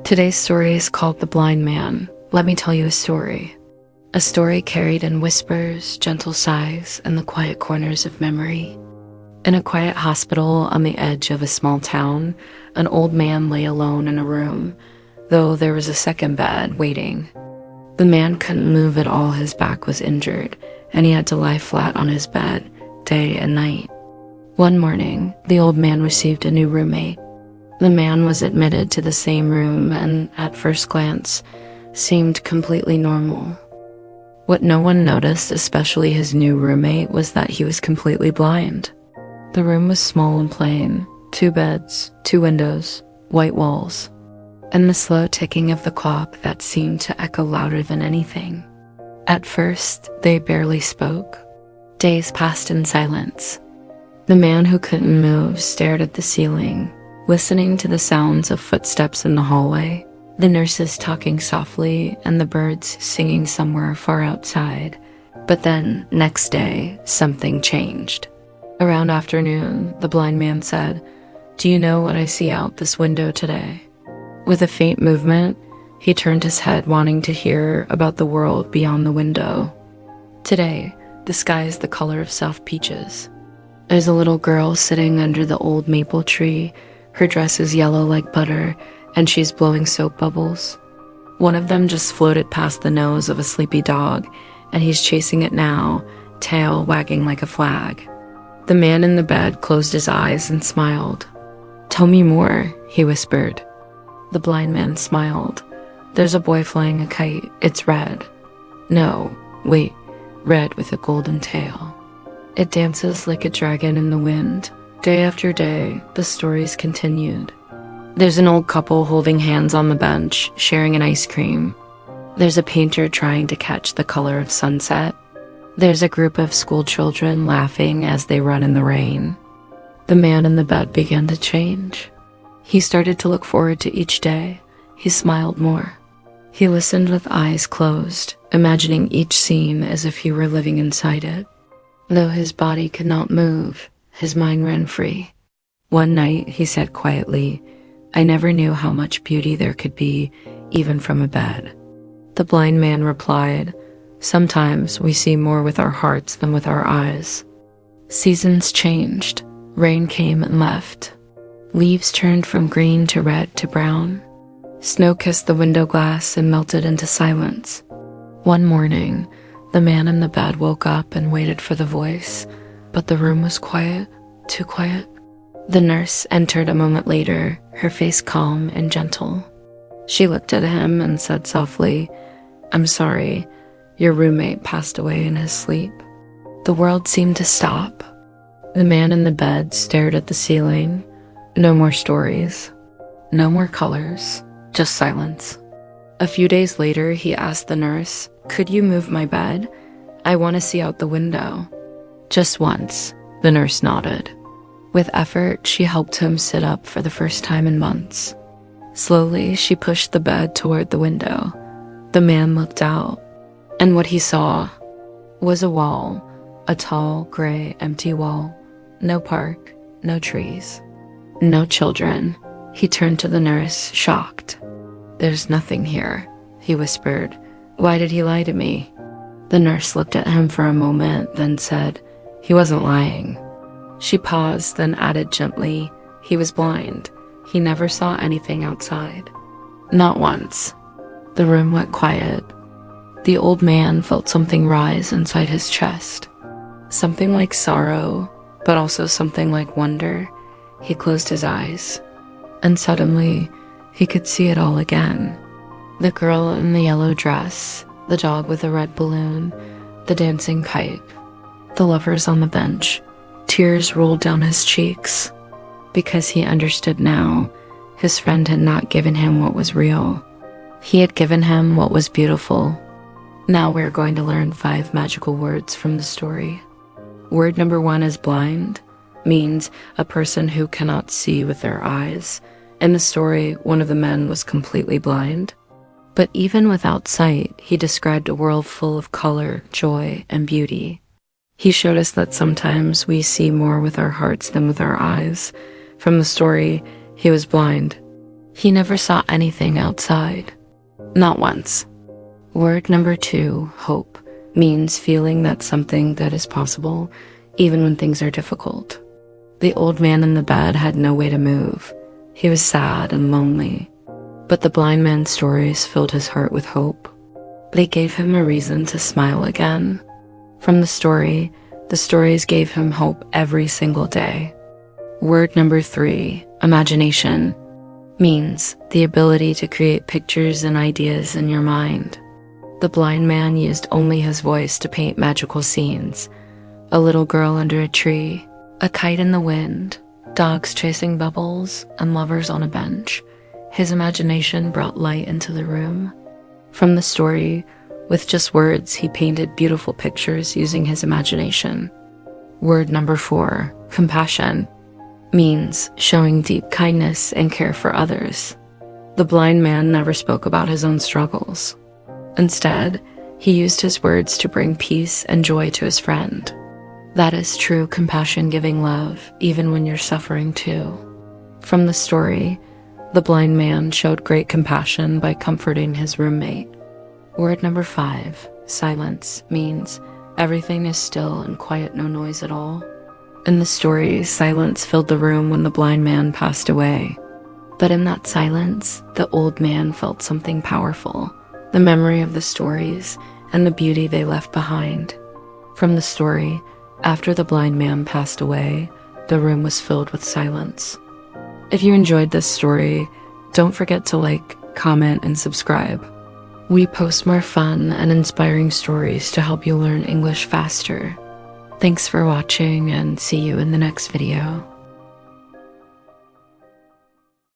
Today's story is called The Blind Man. Let me tell you a story. A story carried in whispers, gentle sighs, and the quiet corners of memory. In a quiet hospital on the edge of a small town, an old man lay alone in a room, though there was a second bed waiting. The man couldn't move at all. His back was injured, and he had to lie flat on his bed, day and night. One morning, the old man received a new roommate. The man was admitted to the same room and, at first glance, seemed completely normal. What no one noticed, especially his new roommate, was that he was completely blind. The room was small and plain, 2 beds, 2 windows, white walls, and the slow ticking of the clock that seemed to echo louder than anything. At first, they barely spoke. Days passed in silence. The man who couldn't move stared at the ceiling, listening to the sounds of footsteps in the hallway, the nurses talking softly, and the birds singing somewhere far outside. But then, next day, something changed. Around afternoon, the blind man said, "Do you know what I see out this window today?" With a faint movement, he turned his head, wanting to hear about the world beyond the window. "Today, the sky is the color of soft peaches. There's a little girl sitting under the old maple tree. Her dress is yellow like butter, and she's blowing soap bubbles. One of them just floated past the nose of a sleepy dog, and he's chasing it now, tail wagging like a flag." The man in the bed closed his eyes and smiled. "Tell me more," he whispered. The blind man smiled. "There's a boy flying a kite. It's red. No, wait, red with a golden tail. It dances like a dragon in the wind." Day after day, the stories continued. There's an old couple holding hands on the bench, sharing an ice cream. There's a painter trying to catch the color of sunset. There's a group of school children laughing as they run in the rain. The man in the bed began to change. He started to look forward to each day. He smiled more. He listened with eyes closed, imagining each scene as if he were living inside it. Though his body could not move, his mind ran free. One night, he said quietly, "I never knew how much beauty there could be, even from a bed." The blind man replied, "Sometimes we see more with our hearts than with our eyes." Seasons changed. Rain came and left. Leaves turned from green to red to brown. Snow kissed the window glass and melted into silence. One morning, the man in the bed woke up and waited for the voice, but the room was quiet, too quiet. The nurse entered a moment later, her face calm and gentle. She looked at him and said softly, "I'm sorry, your roommate passed away in his sleep." The world seemed to stop. The man in the bed stared at the ceiling. No more stories. No more colors. Just silence. A few days later, he asked the nurse, "Could you move my bed? I want to see out the window." "Just once," the nurse nodded. With effort, she helped him sit up for the first time in months. Slowly, she pushed the bed toward the window. The man looked out, and what he saw was a wall, a tall, gray, empty wall. No park, no trees, no children. He turned to the nurse, shocked. "There's nothing here," he whispered. "Why did he lie to me?" The nurse looked at him for a moment, then said, "He wasn't lying." She paused, then added gently, "He was blind. He never saw anything outside." Not once. The room went quiet. The old man felt something rise inside his chest. Something like sorrow, but also something like wonder. He closed his eyes, and suddenly, he could see it all again. The girl in the yellow dress, the dog with a red balloon, the dancing kite, the lovers on the bench. Tears rolled down his cheeks, because he understood now. His friend had not given him what was real. He had given him what was beautiful. Now we're going to learn 5 magical words from the story. Word number 1 is blind, means a person who cannot see with their eyes. In the story, one of the men was completely blind. But even without sight, he described a world full of color, joy, and beauty. He showed us that sometimes we see more with our hearts than with our eyes. From the story, he was blind. He never saw anything outside. Not once. Word number 2, hope, means feeling that something good is possible, even when things are difficult. The old man in the bed had no way to move. He was sad and lonely. But the blind man's stories filled his heart with hope. They gave him a reason to smile again. From the stories gave him hope every single day. Word number 3, imagination, means the ability to create pictures and ideas in your mind. The blind man used only his voice to paint magical scenes. A little girl under a tree, a kite in the wind, dogs chasing bubbles, and lovers on a bench. His imagination brought light into the room. From the story, with just words, he painted beautiful pictures using his imagination. Word number 4, compassion, means showing deep kindness and care for others. The blind man never spoke about his own struggles. Instead, he used his words to bring peace and joy to his friend. That is true compassion-giving love, even when you're suffering too. From the story, the blind man showed great compassion by comforting his roommate. Word number 5, silence, means everything is still and quiet, no noise at all. In the story, silence filled the room when the blind man passed away. But in that silence, the old man felt something powerful, the memory of the stories and the beauty they left behind. From the story, after the blind man passed away, the room was filled with silence. If you enjoyed this story, don't forget to like, comment, and subscribe. We post more fun and inspiring stories to help you learn English faster. Thanks for watching, and see you in the next video.